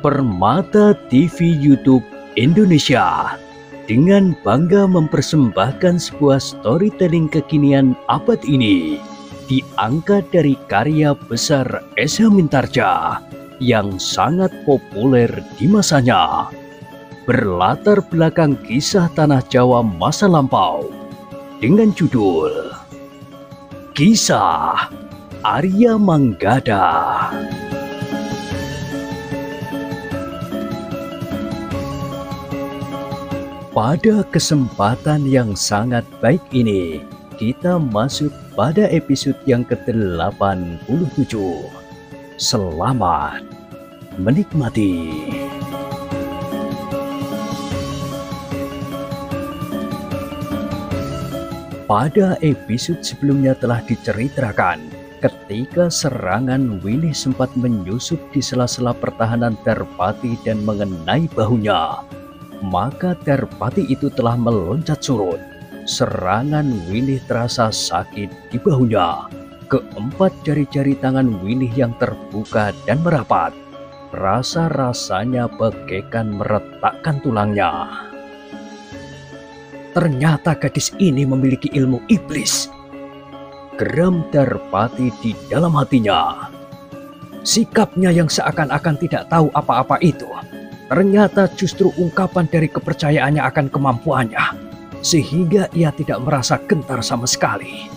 Permata TV YouTube Indonesia dengan bangga mempersembahkan sebuah storytelling kekinian abad ini diangkat dari karya besar Esa Mintarja yang sangat populer di masanya. Berlatar belakang kisah tanah Jawa masa lampau dengan judul Kisah Arya Manggada. Pada kesempatan yang sangat baik ini, kita masuk pada episode yang ke-87. Selamat menikmati. Pada episode sebelumnya telah diceritakan ketika serangan Winih sempat menyusup di sela-sela pertahanan Darpati dan mengenai bahunya. Maka Darpati itu telah meloncat surut. Serangan Winih terasa sakit di bahunya. Keempat jari-jari tangan Winih yang terbuka dan merapat. Rasa-rasanya bagaikan meretakkan tulangnya. Ternyata gadis ini memiliki ilmu iblis. Geram Darpati di dalam hatinya. Sikapnya yang seakan-akan tidak tahu apa-apa itu ternyata justru ungkapan dari kepercayaannya akan kemampuannya, sehingga ia tidak merasa gentar sama sekali.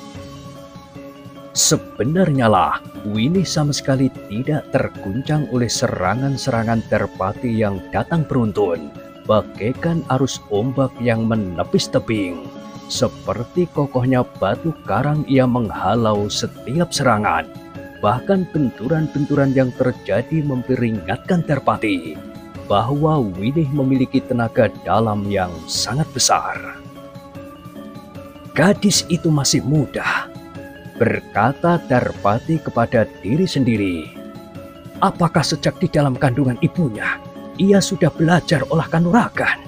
Sebenarnya lah, Winih sama sekali tidak terguncang oleh serangan-serangan Darpati yang datang beruntun, bagaikan arus ombak yang menepis tebing. Seperti kokohnya batu karang ia menghalau setiap serangan. Bahkan benturan-benturan yang terjadi memperingatkan Darpati bahwa Winih memiliki tenaga dalam yang sangat besar. Gadis itu masih muda, berkata Darpati kepada diri sendiri. Apakah sejak di dalam kandungan ibunya, ia sudah belajar olah kanuragan?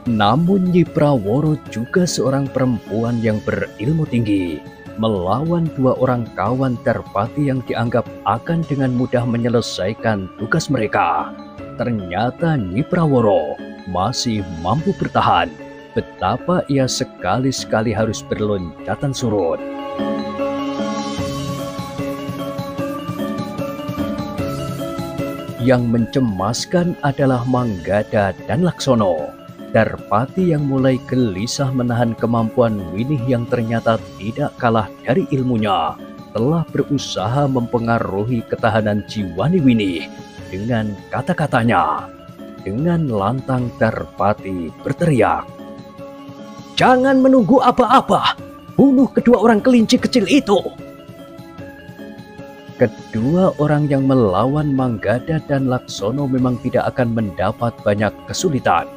Namun Nyi Praworo juga seorang perempuan yang berilmu tinggi, melawan dua orang kawan Darpati yang dianggap akan dengan mudah menyelesaikan tugas mereka. Ternyata Nyi Praworo masih mampu bertahan. Betapa ia sekali-sekali harus berloncatan surut. Yang mencemaskan adalah Manggada dan Laksono. Darpati yang mulai gelisah menahan kemampuan Winih yang ternyata tidak kalah dari ilmunya, telah berusaha mempengaruhi ketahanan jiwani Winih dengan kata-katanya. Dengan lantang Darpati berteriak, "Jangan menunggu apa-apa, bunuh kedua orang kelinci kecil itu!" Kedua orang yang melawan Manggada dan Laksono memang tidak akan mendapat banyak kesulitan.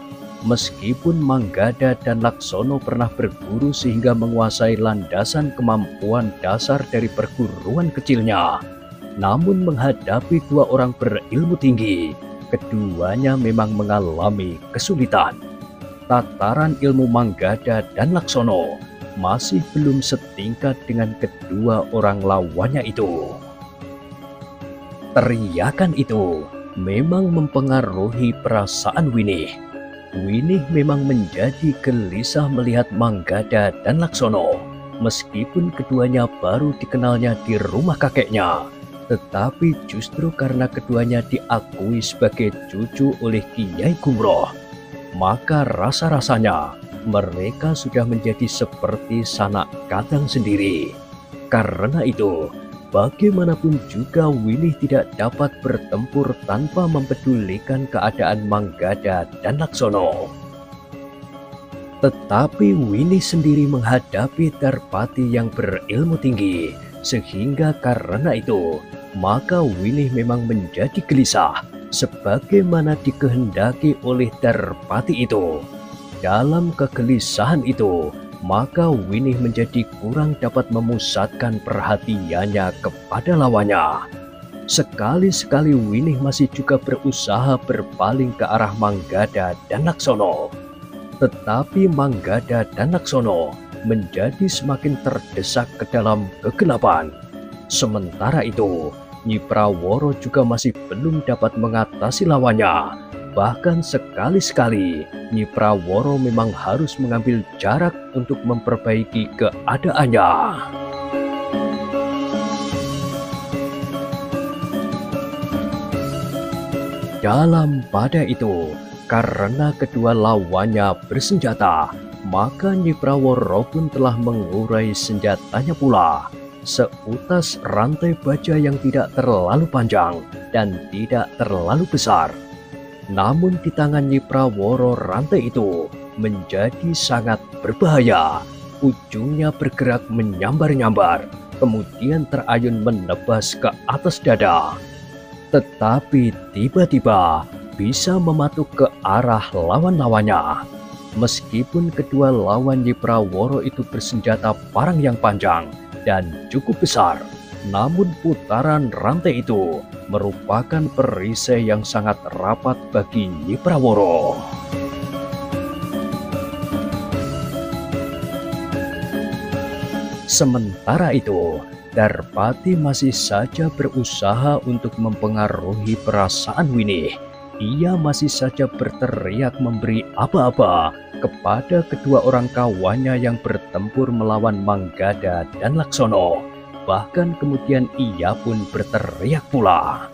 Meskipun Manggada dan Laksono pernah berguru sehingga menguasai landasan kemampuan dasar dari perguruan kecilnya, namun menghadapi dua orang berilmu tinggi, keduanya memang mengalami kesulitan. Tataran ilmu Manggada dan Laksono masih belum setingkat dengan kedua orang lawannya itu. Teriakan itu memang mempengaruhi perasaan Winih. Winih memang menjadi gelisah melihat Manggada dan Laksono. Meskipun keduanya baru dikenalnya di rumah kakeknya, tetapi justru karena keduanya diakui sebagai cucu oleh Kiai Gumroh, maka rasa-rasanya mereka sudah menjadi seperti sanak kadang sendiri. Karena itu, bagaimanapun juga Winih tidak dapat bertempur tanpa mempedulikan keadaan Manggada dan Laksono. Tetapi Winih sendiri menghadapi Darpati yang berilmu tinggi, sehingga karena itu, maka Winih memang menjadi gelisah, sebagaimana dikehendaki oleh Darpati itu. Dalam kegelisahan itu, maka Winih menjadi kurang dapat memusatkan perhatiannya kepada lawannya. Sekali-sekali Winih masih juga berusaha berpaling ke arah Manggada dan Laksono. Tetapi Manggada dan Laksono menjadi semakin terdesak ke dalam kegelapan. Sementara itu, Nyi Praworo juga masih belum dapat mengatasi lawannya. Bahkan sekali-sekali Nyi Praworo memang harus mengambil jarak untuk memperbaiki keadaannya. Dalam pada itu, karena kedua lawannya bersenjata, maka Nyi Praworo pun telah mengurai senjatanya pula. Seutas rantai baja yang tidak terlalu panjang dan tidak terlalu besar. Namun di tangan Nyi Praworo rantai itu menjadi sangat berbahaya. Ujungnya bergerak menyambar-nyambar, kemudian terayun menebas ke atas dada. Tetapi tiba-tiba bisa mematuk ke arah lawan-lawannya. Meskipun kedua lawan Nyi Praworo itu bersenjata parang yang panjang dan cukup besar, namun putaran rantai itu merupakan perisai yang sangat rapat bagi Nyi Praworo. Sementara itu, Darpati masih saja berusaha untuk mempengaruhi perasaan Winih. Ia masih saja berteriak memberi aba-aba kepada kedua orang kawannya yang bertempur melawan Manggada dan Laksono. Bahkan kemudian ia pun berteriak pula,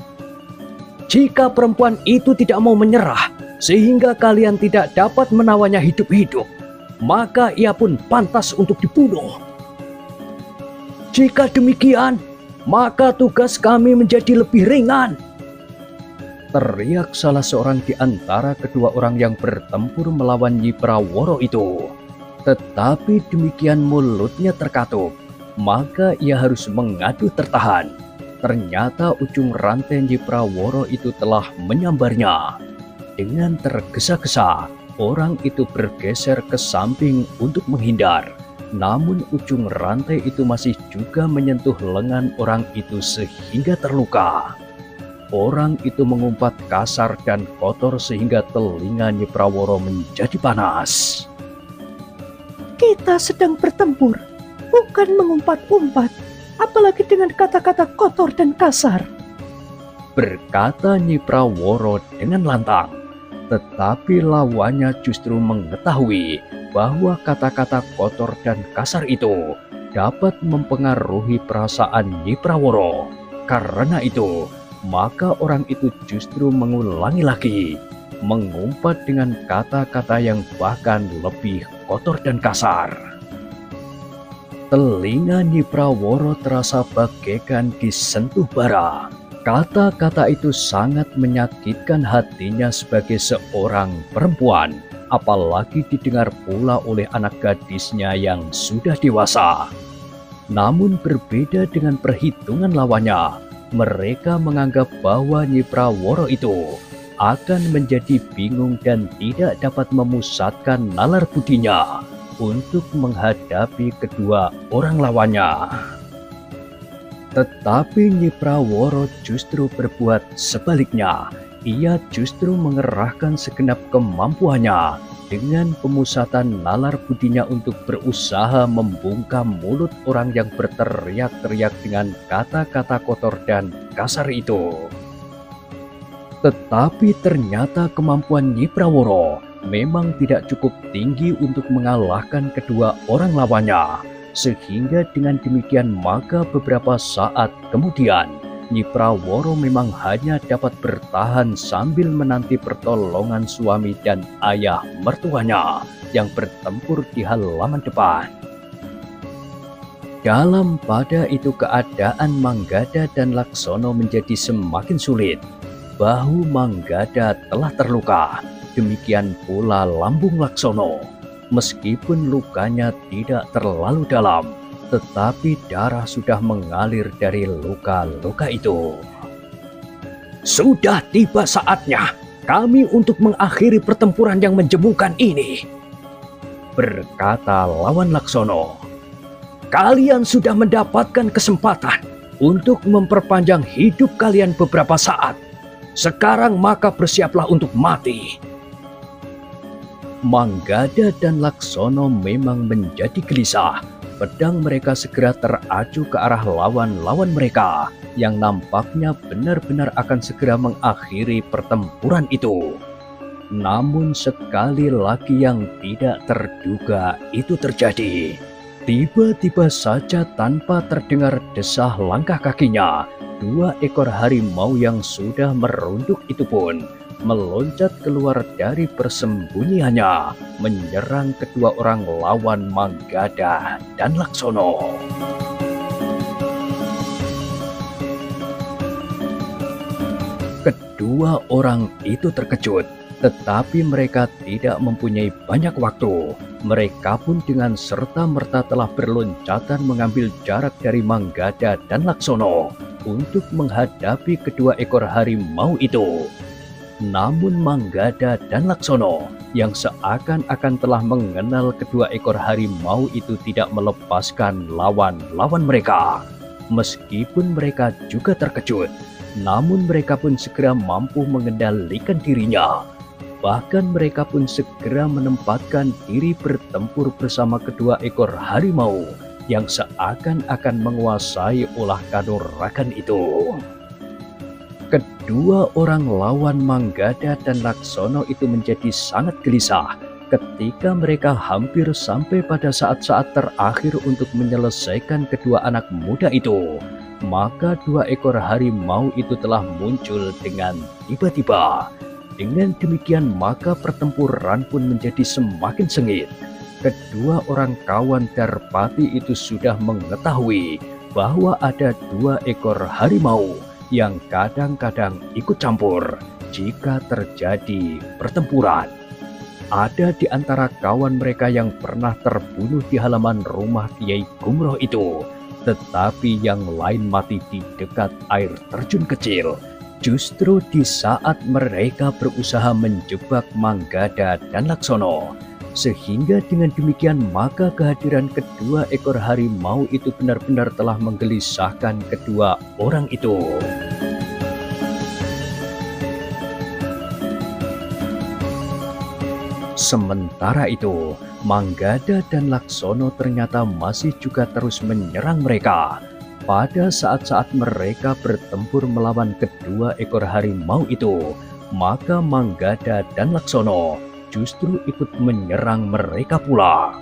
"Jika perempuan itu tidak mau menyerah sehingga kalian tidak dapat menawannya hidup-hidup, maka ia pun pantas untuk dibunuh. Jika demikian, maka tugas kami menjadi lebih ringan," teriak salah seorang di antara kedua orang yang bertempur melawan Nyi Praworo itu. Tetapi demikian mulutnya terkatup, maka ia harus mengadu tertahan. Ternyata ujung rantai Nyi Praworo itu telah menyambarnya. Dengan tergesa-gesa, orang itu bergeser ke samping untuk menghindar. Namun ujung rantai itu masih juga menyentuh lengan orang itu sehingga terluka. Orang itu mengumpat kasar dan kotor sehingga telinga Nyi Praworo menjadi panas. "Kita sedang bertempur, bukan mengumpat-umpat, apalagi dengan kata-kata kotor dan kasar," berkata Nyi Praworo dengan lantang. Tetapi lawannya justru mengetahui bahwa kata-kata kotor dan kasar itu dapat mempengaruhi perasaan Nyi Praworo. Karena itu, maka orang itu justru mengulangi lagi, mengumpat dengan kata-kata yang bahkan lebih kotor dan kasar. Telinga Nyi Praworo terasa bagaikan disentuh bara. Kata-kata itu sangat menyakitkan hatinya sebagai seorang perempuan, apalagi didengar pula oleh anak gadisnya yang sudah dewasa. Namun berbeda dengan perhitungan lawannya, mereka menganggap bahwa Nyi Praworo itu akan menjadi bingung dan tidak dapat memusatkan nalar budinya untuk menghadapi kedua orang lawannya. Tetapi Nyi Praworo justru berbuat sebaliknya. Ia justru mengerahkan segenap kemampuannya dengan pemusatan nalar budinya untuk berusaha membungkam mulut orang yang berteriak-teriak dengan kata-kata kotor dan kasar itu. Tetapi ternyata kemampuan Nyi Praworo memang tidak cukup tinggi untuk mengalahkan kedua orang lawannya. Sehingga dengan demikian maka beberapa saat kemudian Nyi Praworo memang hanya dapat bertahan sambil menanti pertolongan suami dan ayah mertuanya yang bertempur di halaman depan. Dalam pada itu keadaan Manggada dan Laksono menjadi semakin sulit. Bahu Manggada telah terluka, demikian pula lambung Laksono. Meskipun lukanya tidak terlalu dalam, tetapi darah sudah mengalir dari luka-luka itu. "Sudah tiba saatnya kami untuk mengakhiri pertempuran yang menjemukan ini," berkata lawan Laksono. "Kalian sudah mendapatkan kesempatan untuk memperpanjang hidup kalian beberapa saat. Sekarang maka bersiaplah untuk mati." Manggada dan Laksono memang menjadi gelisah. pedang mereka segera teracu ke arah lawan-lawan mereka yang nampaknya benar-benar akan segera mengakhiri pertempuran itu. Namun sekali lagi yang tidak terduga itu terjadi. Tiba-tiba saja tanpa terdengar desah langkah kakinya, 2 ekor harimau yang sudah merunduk itu pun meloncat keluar dari persembunyiannya, menyerang kedua orang lawan Manggada dan Laksono. Kedua orang itu terkejut, tetapi mereka tidak mempunyai banyak waktu. Mereka pun dengan serta-merta telah berloncatan mengambil jarak dari Manggada dan Laksono untuk menghadapi kedua ekor harimau itu. Namun Manggada dan Laksono yang seakan-akan telah mengenal kedua ekor harimau itu tidak melepaskan lawan-lawan mereka. Meskipun mereka juga terkejut, namun mereka pun segera mampu mengendalikan dirinya. Bahkan mereka pun segera menempatkan diri bertempur bersama kedua ekor harimau yang seakan-akan menguasai olah kanuragan itu. Kedua orang lawan Manggada dan Laksono itu menjadi sangat gelisah ketika mereka hampir sampai pada saat-saat terakhir untuk menyelesaikan kedua anak muda itu. Maka 2 ekor harimau itu telah muncul dengan tiba-tiba. Dengan demikian maka pertempuran pun menjadi semakin sengit. Kedua orang kawan Darpati itu sudah mengetahui bahwa ada 2 ekor harimau yang kadang-kadang ikut campur jika terjadi pertempuran. Ada di antara kawan mereka yang pernah terbunuh di halaman rumah Kiai Gumroh itu, tetapi yang lain mati di dekat air terjun kecil. Justru di saat mereka berusaha menjebak Manggada dan Laksono. Sehingga dengan demikian maka kehadiran kedua ekor harimau itu benar-benar telah menggelisahkan kedua orang itu. Sementara itu, Manggada dan Laksono ternyata masih juga terus menyerang mereka. Pada saat-saat mereka bertempur melawan kedua ekor harimau itu, maka Manggada dan Laksono justru ikut menyerang mereka pula.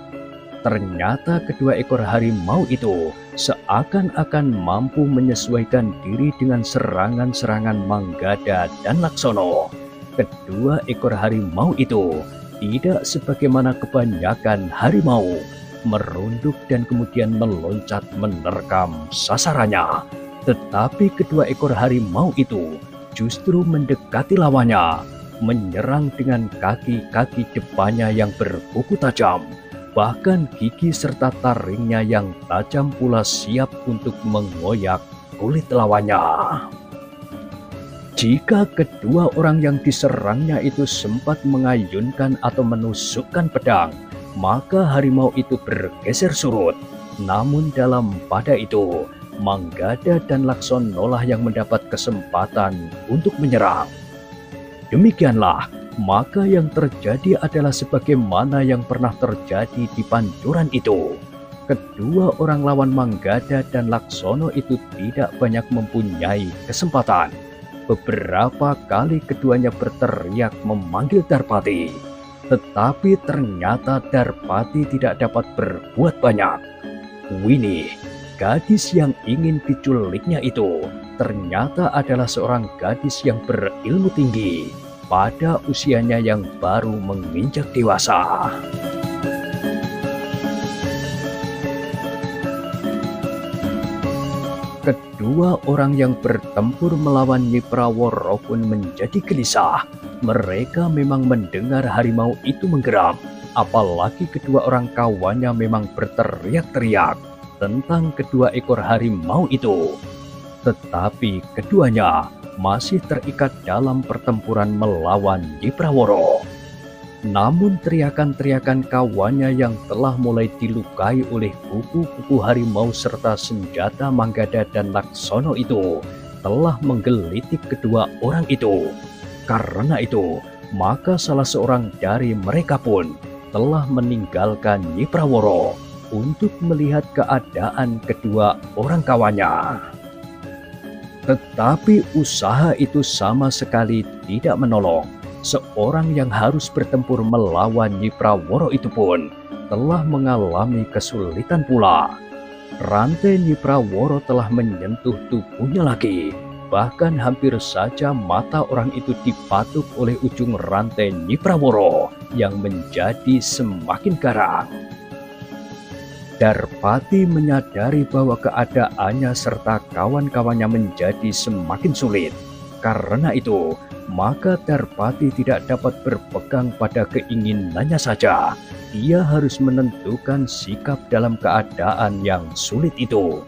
Ternyata kedua ekor harimau itu seakan-akan mampu menyesuaikan diri dengan serangan-serangan Manggada dan Laksono. Kedua ekor harimau itu tidak sebagaimana kebanyakan harimau merunduk dan kemudian meloncat menerkam sasarannya. Tetapi kedua ekor harimau itu justru mendekati lawannya, menyerang dengan kaki-kaki depannya yang berkuku tajam. Bahkan gigi serta taringnya yang tajam pula siap untuk mengoyak kulit lawannya. Jika kedua orang yang diserangnya itu sempat mengayunkan atau menusukkan pedang, maka harimau itu bergeser surut. Namun dalam pada itu, Manggada dan Laksono lah yang mendapat kesempatan untuk menyerang. Demikianlah, maka yang terjadi adalah sebagaimana yang pernah terjadi di Pancuran itu. Kedua orang lawan Manggada dan Laksono itu tidak banyak mempunyai kesempatan. Beberapa kali keduanya berteriak memanggil Darpati. Tetapi ternyata Darpati tidak dapat berbuat banyak. Winnie, gadis yang ingin diculiknya itu, ternyata adalah seorang gadis yang berilmu tinggi pada usianya yang baru menginjak dewasa. Kedua orang yang bertempur melawan Nyi Praworo pun menjadi gelisah. Mereka memang mendengar harimau itu menggeram, apalagi kedua orang kawannya memang berteriak-teriak tentang kedua ekor harimau itu. Tetapi keduanya masih terikat dalam pertempuran melawan Nyi Praworo. Namun teriakan-teriakan kawannya yang telah mulai dilukai oleh kuku-kuku harimau serta senjata Manggada dan Laksono itu telah menggelitik kedua orang itu. Karena itu, maka salah seorang dari mereka pun telah meninggalkan Nyi Praworo untuk melihat keadaan kedua orang kawannya. Tetapi usaha itu sama sekali tidak menolong. Seorang yang harus bertempur melawan Nyi Praworo itu pun telah mengalami kesulitan pula. Rantai Nyi Praworo telah menyentuh tubuhnya lagi. Bahkan hampir saja mata orang itu dipatuk oleh ujung rantai Nyi Praworo yang menjadi semakin garang. Darpati menyadari bahwa keadaannya serta kawan-kawannya menjadi semakin sulit. Karena itu, maka Darpati tidak dapat berpegang pada keinginannya saja. Dia harus menentukan sikap dalam keadaan yang sulit itu.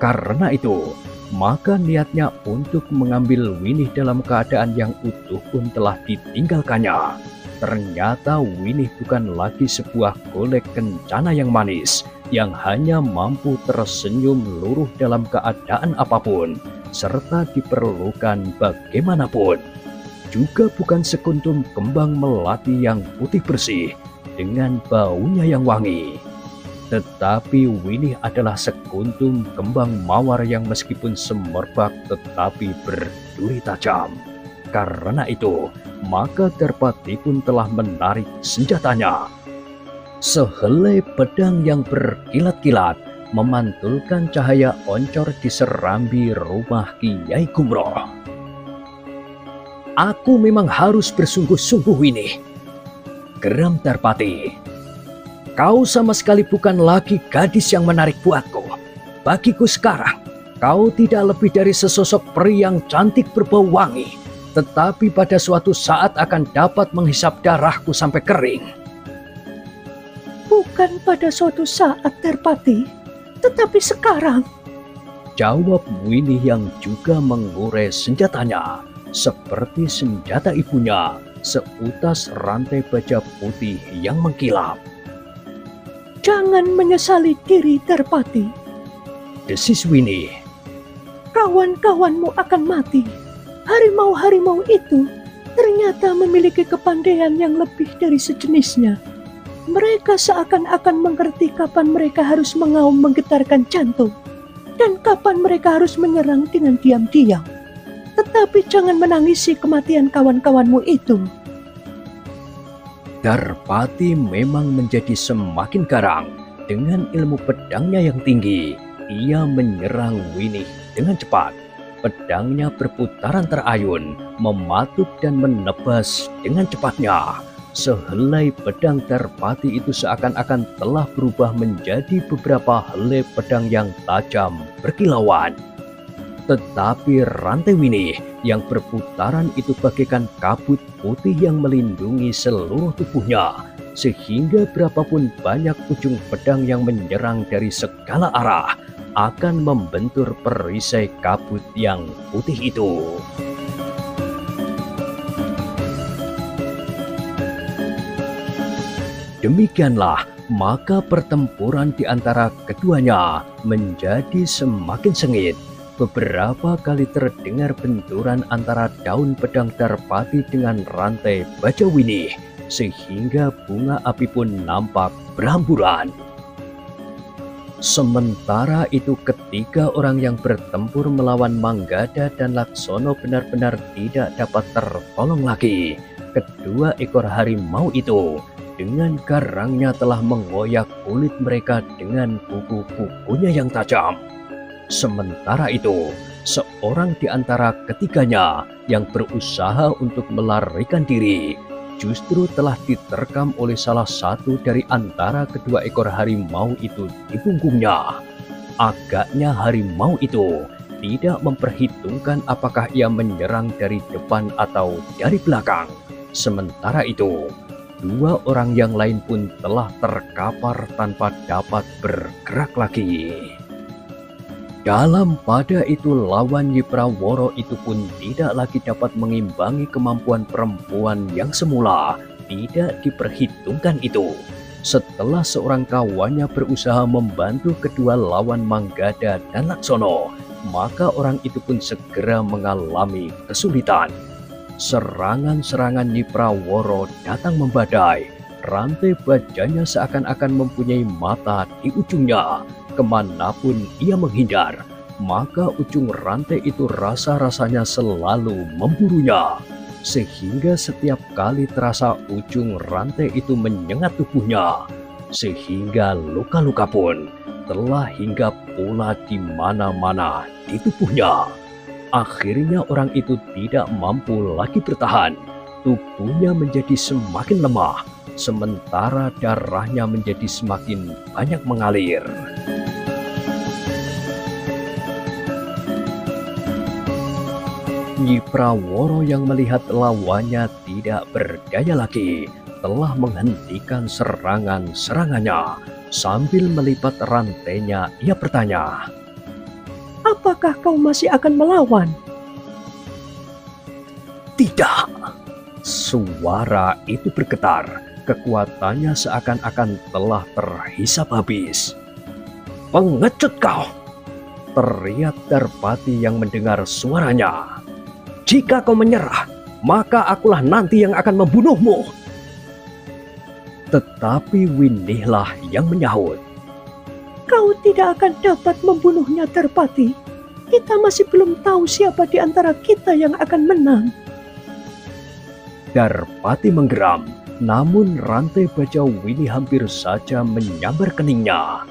Karena itu, maka niatnya untuk mengambil Winih dalam keadaan yang utuh pun telah ditinggalkannya. Ternyata Winih bukan lagi sebuah golek kencana yang manis, yang hanya mampu tersenyum luruh dalam keadaan apapun, serta diperlukan bagaimanapun. Juga bukan sekuntum kembang melati yang putih bersih, dengan baunya yang wangi. Tetapi Winih adalah sekuntum kembang mawar yang meskipun semerbak tetapi berduri tajam. Karena itu, maka Darpati pun telah menarik senjatanya. Sehelai pedang yang berkilat-kilat memantulkan cahaya oncor di serambi rumah Kiai Gumroh. "Aku memang harus bersungguh-sungguh, Winih," geram Darpati. "Kau sama sekali bukan lagi gadis yang menarik buatku. Bagiku sekarang, kau tidak lebih dari sesosok peri yang cantik berbau wangi, tetapi pada suatu saat akan dapat menghisap darahku sampai kering." "Bukan pada suatu saat, Darpati, tetapi sekarang," jawab Winih yang juga mengurai senjatanya. Seperti senjata ibunya, seutas rantai baja putih yang mengkilap. "Jangan menyesali diri, Darpati. Desis Winih. Kawan-kawanmu akan mati. Harimau-harimau itu ternyata memiliki kepandaian yang lebih dari sejenisnya. Mereka seakan-akan mengerti kapan mereka harus mengaum menggetarkan jantung dan kapan mereka harus menyerang dengan diam-diam. Tetapi jangan menangisi kematian kawan-kawanmu itu." Darpati memang menjadi semakin garang. Dengan ilmu pedangnya yang tinggi, ia menyerang Winih dengan cepat. Pedangnya berputaran terayun, mematuk dan menebas dengan cepatnya. Sehelai pedang Darpati itu seakan-akan telah berubah menjadi beberapa helai pedang yang tajam berkilauan. Tetapi rantai Winih yang berputaran itu bagaikan kabut putih yang melindungi seluruh tubuhnya, sehingga berapapun banyak ujung pedang yang menyerang dari segala arah akan membentur perisai kabut yang putih itu. Demikianlah, maka pertempuran di antara keduanya menjadi semakin sengit. Beberapa kali terdengar benturan antara daun pedang Darpati dengan rantai baja Winih, sehingga bunga api pun nampak berhamburan. Sementara itu ketiga orang yang bertempur melawan Manggada dan Laksono benar-benar tidak dapat tertolong lagi. Kedua ekor harimau itu dengan garangnya telah mengoyak kulit mereka dengan kuku-kukunya yang tajam. Sementara itu, seorang di antara ketiganya yang berusaha untuk melarikan diri justru telah diterkam oleh salah satu dari antara kedua ekor harimau itu di punggungnya. Agaknya harimau itu tidak memperhitungkan apakah ia menyerang dari depan atau dari belakang. Sementara itu, dua orang yang lain pun telah terkapar tanpa dapat bergerak lagi. Dalam pada itu lawan Nyi Praworo itu pun tidak lagi dapat mengimbangi kemampuan perempuan yang semula tidak diperhitungkan itu. Setelah seorang kawannya berusaha membantu kedua lawan Manggada dan Laksono, maka orang itu pun segera mengalami kesulitan. Serangan-serangan Nyi Praworo datang membadai. Rantai bajanya seakan-akan mempunyai mata di ujungnya. Kemanapun ia menghindar, maka ujung rantai itu rasa-rasanya selalu memburunya. Sehingga setiap kali terasa ujung rantai itu menyengat tubuhnya, sehingga luka-luka pun telah hinggap pula di mana-mana di tubuhnya. Akhirnya orang itu tidak mampu lagi bertahan. Tubuhnya menjadi semakin lemah, sementara darahnya menjadi semakin banyak mengalir. Nyi Praworo yang melihat lawannya tidak berdaya lagi, telah menghentikan serangannya. Sambil melipat rantainya, ia bertanya, "Apakah kau masih akan melawan?" "Tidak." Suara itu bergetar, kekuatannya seakan-akan telah terhisap habis. "Pengecut kau!" teriak Darpati yang mendengar suaranya. "Jika kau menyerah, maka akulah nanti yang akan membunuhmu." Tetapi Winihlah yang menyahut, "Kau tidak akan dapat membunuhnya, Darpati. Kita masih belum tahu siapa di antara kita yang akan menang." Darpati menggeram, namun rantai baja Winih hampir saja menyambar keningnya.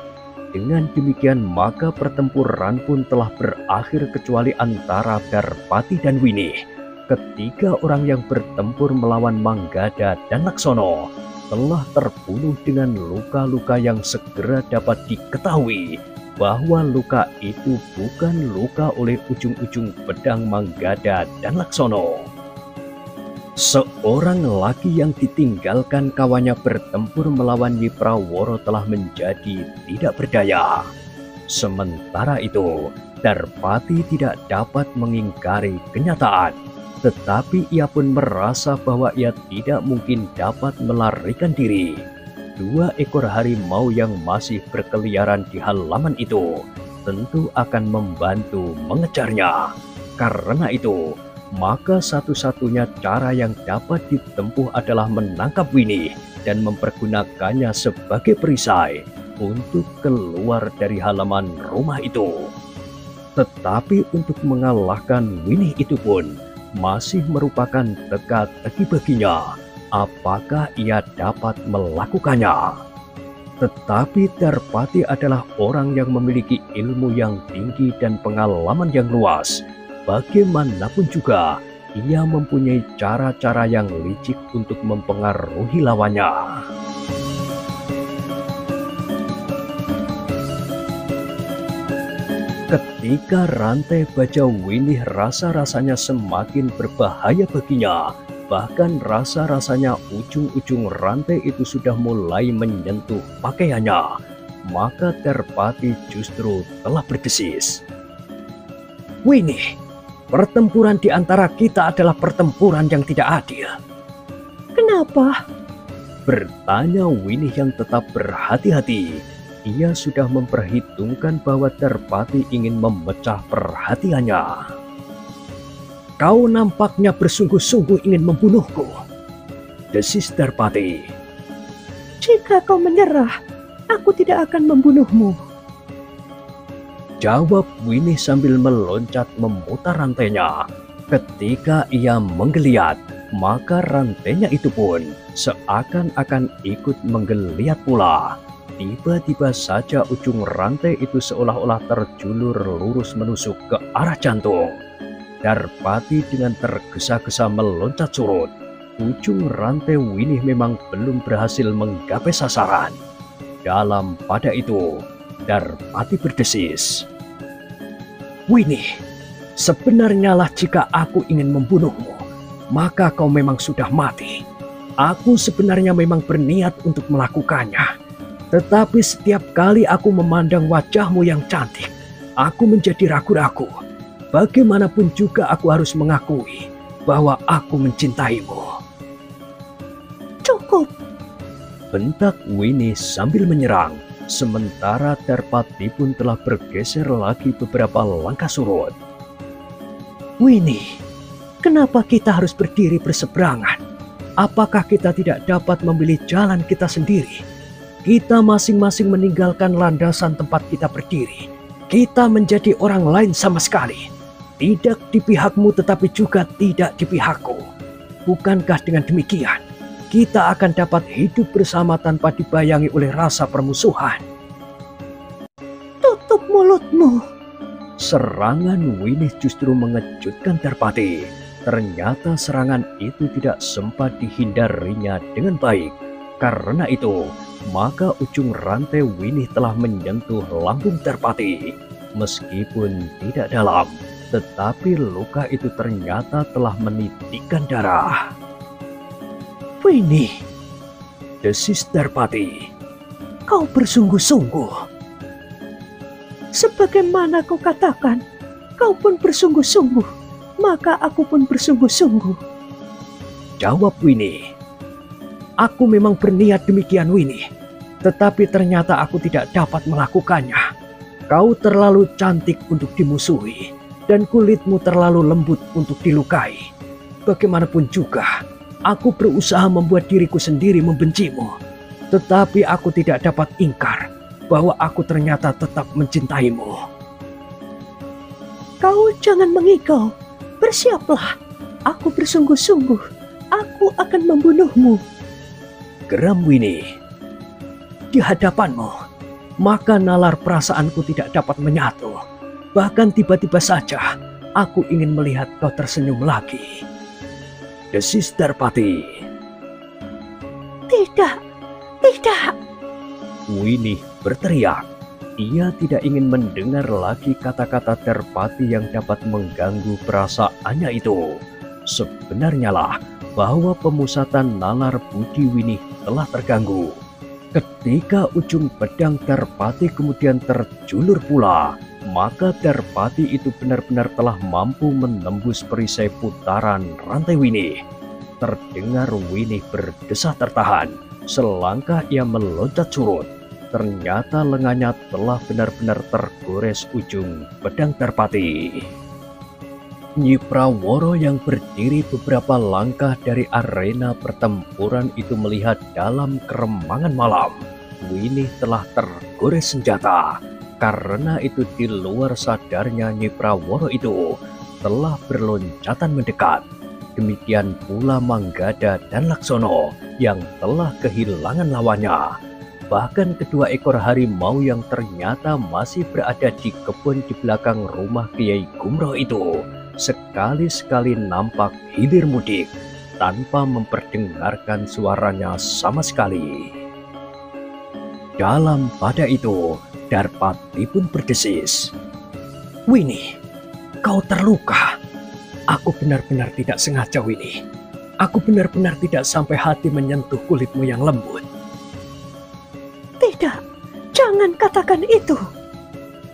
Dengan demikian maka pertempuran pun telah berakhir kecuali antara Darpati dan Winih. Ketiga orang yang bertempur melawan Manggada dan Laksono telah terbunuh dengan luka-luka yang segera dapat diketahui bahwa luka itu bukan luka oleh ujung-ujung pedang Manggada dan Laksono. Seorang laki yang ditinggalkan kawannya bertempur melawan Nyi Praworo telah menjadi tidak berdaya. Sementara itu, Darpati tidak dapat mengingkari kenyataan, tetapi ia pun merasa bahwa ia tidak mungkin dapat melarikan diri. 2 ekor harimau yang masih berkeliaran di halaman itu tentu akan membantu mengejarnya. Karena itu, maka satu-satunya cara yang dapat ditempuh adalah menangkap Winih dan mempergunakannya sebagai perisai untuk keluar dari halaman rumah itu. Tetapi untuk mengalahkan Winih itu pun masih merupakan teka-teki baginya apakah ia dapat melakukannya. Tetapi Darpati adalah orang yang memiliki ilmu yang tinggi dan pengalaman yang luas. Bagaimanapun juga, ia mempunyai cara-cara yang licik untuk mempengaruhi lawannya. Ketika rantai baja Winih rasa-rasanya semakin berbahaya baginya, bahkan rasa-rasanya ujung-ujung rantai itu sudah mulai menyentuh pakaiannya, maka Darpati justru telah berdesis, "Winih, pertempuran di antara kita adalah pertempuran yang tidak adil." "Kenapa?" bertanya Winih yang tetap berhati-hati. Ia sudah memperhitungkan bahwa Darpati ingin memecah perhatiannya. "Kau nampaknya bersungguh-sungguh ingin membunuhku," desis Darpati. "Jika kau menyerah, aku tidak akan membunuhmu," jawab Winih sambil meloncat memutar rantainya. Ketika ia menggeliat, maka rantainya itu pun seakan-akan ikut menggeliat pula. Tiba-tiba saja ujung rantai itu seolah-olah terjulur lurus menusuk ke arah jantung. Darpati dengan tergesa-gesa meloncat surut. Ujung rantai Winih memang belum berhasil menggapai sasaran. Dalam pada itu, Darpati berdesis, "Winih, sebenarnya lah jika aku ingin membunuhmu, maka kau memang sudah mati. Aku sebenarnya memang berniat untuk melakukannya. Tetapi setiap kali aku memandang wajahmu yang cantik, aku menjadi ragu-ragu. Bagaimanapun juga aku harus mengakui bahwa aku mencintaimu." "Cukup," bentak Winih sambil menyerang. Sementara Darpati pun telah bergeser lagi beberapa langkah surut. "Winih, kenapa kita harus berdiri berseberangan? Apakah kita tidak dapat memilih jalan kita sendiri? Kita masing-masing meninggalkan landasan tempat kita berdiri. Kita menjadi orang lain sama sekali. Tidak di pihakmu tetapi juga tidak di pihakku. Bukankah dengan demikian, kita akan dapat hidup bersama tanpa dibayangi oleh rasa permusuhan? Tutup mulutmu. Serangan Winih justru mengejutkan Darpati. Ternyata serangan itu tidak sempat dihindarinya dengan baik. Karena itu, maka ujung rantai Winih telah menyentuh lambung Darpati. Meskipun tidak dalam, tetapi luka itu ternyata telah menitikkan darah. Winih, Desis Darpati. kau bersungguh-sungguh. Sebagaimana kau katakan, kau pun bersungguh-sungguh, maka aku pun bersungguh-sungguh. Jawab Winih. Aku memang berniat demikian Winih, tetapi ternyata aku tidak dapat melakukannya. Kau terlalu cantik untuk dimusuhi, dan kulitmu terlalu lembut untuk dilukai. Bagaimanapun juga, aku berusaha membuat diriku sendiri membencimu, tetapi aku tidak dapat ingkar bahwa aku ternyata tetap mencintaimu. Kau jangan mengigau, bersiaplah. Aku bersungguh-sungguh, aku akan membunuhmu. Geram Winih. Di hadapanmu, maka nalar perasaanku tidak dapat menyatu. Bahkan tiba-tiba saja, aku ingin melihat kau tersenyum lagi. Desis Darpati. Tidak, tidak. Winih berteriak. Ia tidak ingin mendengar lagi kata-kata Darpati yang dapat mengganggu perasaannya itu. Sebenarnya lah bahwa pemusatan nalar budi Winih telah terganggu. Ketika ujung pedang Darpati kemudian terjulur pula, maka Darpati itu benar-benar telah mampu menembus perisai putaran rantai Winih. Terdengar Winih berdesah tertahan. Selangkah ia meloncat surut. Ternyata lengannya telah benar-benar tergores ujung pedang Darpati. Nyi Praworo yang berdiri beberapa langkah dari arena pertempuran itu melihat dalam keremangan malam Winih telah tergores senjata. Karena itu di luar sadarnya Nyi Praworo itu telah berloncatan mendekat. Demikian pula Manggada dan Laksono yang telah kehilangan lawannya. Bahkan kedua ekor harimau yang ternyata masih berada di kebun di belakang rumah Kiai Gumroh itu sekali-sekali nampak hilir mudik tanpa memperdengarkan suaranya sama sekali. Dalam pada itu, Darpati pun berdesis. Winih, kau terluka. Aku benar-benar tidak sengaja Winih. Aku benar-benar tidak sampai hati menyentuh kulitmu yang lembut. Tidak, jangan katakan itu.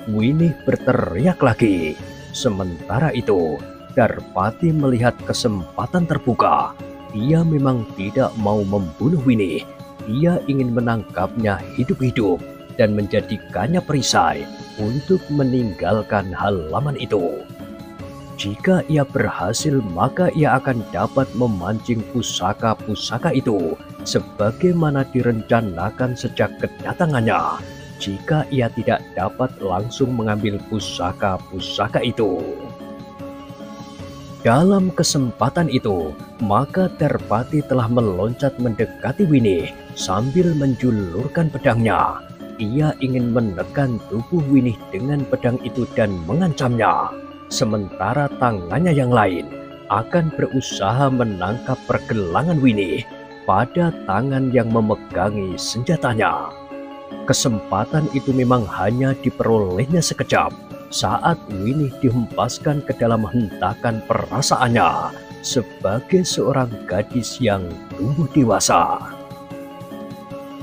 Winih berteriak lagi. Sementara itu, Darpati melihat kesempatan terbuka. Ia memang tidak mau membunuh Winih. Ia ingin menangkapnya hidup-hidup dan menjadikannya perisai untuk meninggalkan halaman itu. Jika ia berhasil, maka ia akan dapat memancing pusaka-pusaka itu sebagaimana direncanakan sejak kedatangannya. Jika ia tidak dapat langsung mengambil pusaka-pusaka itu. Dalam kesempatan itu, maka Darpati telah meloncat mendekati Winih sambil menjulurkan pedangnya. Ia ingin menekan tubuh Winih dengan pedang itu dan mengancamnya. Sementara tangannya yang lain akan berusaha menangkap pergelangan Winih pada tangan yang memegangi senjatanya. Kesempatan itu memang hanya diperolehnya sekejap saat Winih dihempaskan ke dalam hentakan perasaannya sebagai seorang gadis yang tumbuh dewasa.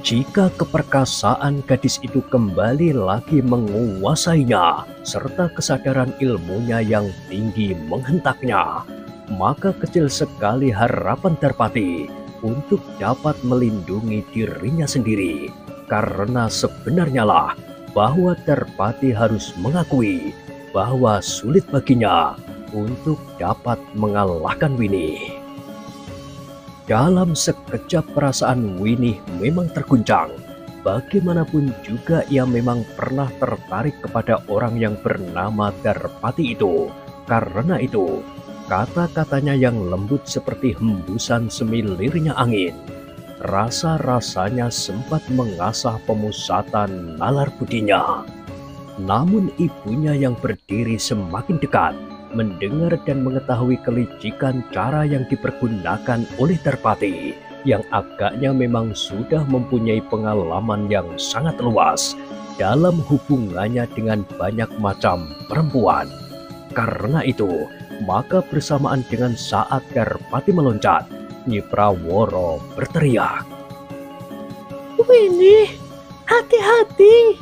Jika keperkasaan gadis itu kembali lagi menguasainya, serta kesadaran ilmunya yang tinggi menghentaknya, maka kecil sekali harapan Darpati untuk dapat melindungi dirinya sendiri. Karena sebenarnya lah bahwa Darpati harus mengakui bahwa sulit baginya untuk dapat mengalahkan Winih. Dalam sekejap perasaan Winnie memang terguncang. Bagaimanapun juga ia memang pernah tertarik kepada orang yang bernama Darpati itu. Karena itu, kata-katanya yang lembut seperti hembusan semilirnya angin. Rasa-rasanya sempat mengasah pemusatan nalar budinya. Namun ibunya yang berdiri semakin dekat, mendengar dan mengetahui kelicikan cara yang dipergunakan oleh Darpati, yang agaknya memang sudah mempunyai pengalaman yang sangat luas dalam hubungannya dengan banyak macam perempuan. Karena itu, maka bersamaan dengan saat Darpati meloncat, Nyi Praworo berteriak, Winnie, hati-hati!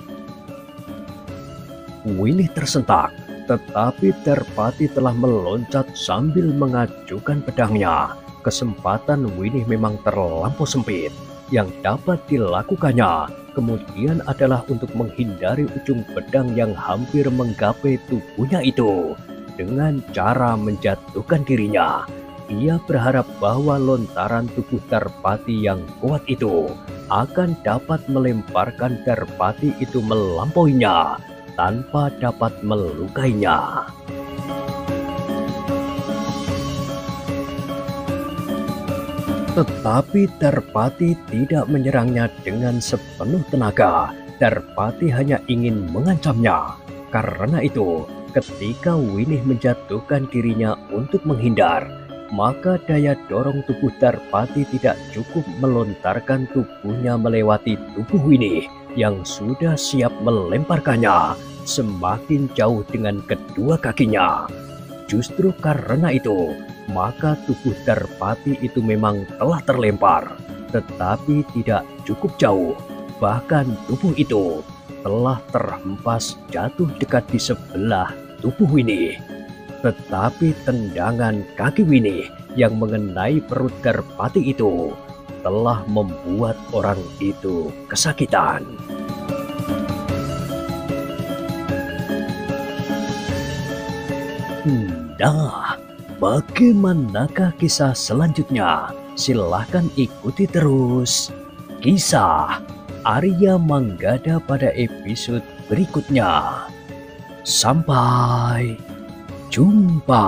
Winnie tersentak, tetapi Darpati telah meloncat sambil mengajukan pedangnya. Kesempatan Winnie memang terlampau sempit. Yang dapat dilakukannya kemudian adalah untuk menghindari ujung pedang yang hampir menggapai tubuhnya itu. Dengan cara menjatuhkan dirinya, ia berharap bahwa lontaran tubuh Darpati yang kuat itu akan dapat melemparkan Darpati itu melampauinya tanpa dapat melukainya. Tetapi Darpati tidak menyerangnya dengan sepenuh tenaga. Darpati hanya ingin mengancamnya. Karena itu, ketika Winnie menjatuhkan dirinya untuk menghindar, maka daya dorong tubuh Darpati tidak cukup melontarkan tubuhnya melewati tubuh Winnie yang sudah siap melemparkannya semakin jauh dengan kedua kakinya. Justru karena itu, maka tubuh Darpati itu memang telah terlempar, tetapi tidak cukup jauh. Bahkan tubuh itu telah terhempas jatuh dekat di sebelah tubuh Winnie. Tetapi tendangan kaki Winnie yang mengenai perut Darpati itu telah membuat orang itu kesakitan. Nah, bagaimanakah kisah selanjutnya? Silahkan ikuti terus kisah Arya Manggada pada episode berikutnya. Sampai jumpa.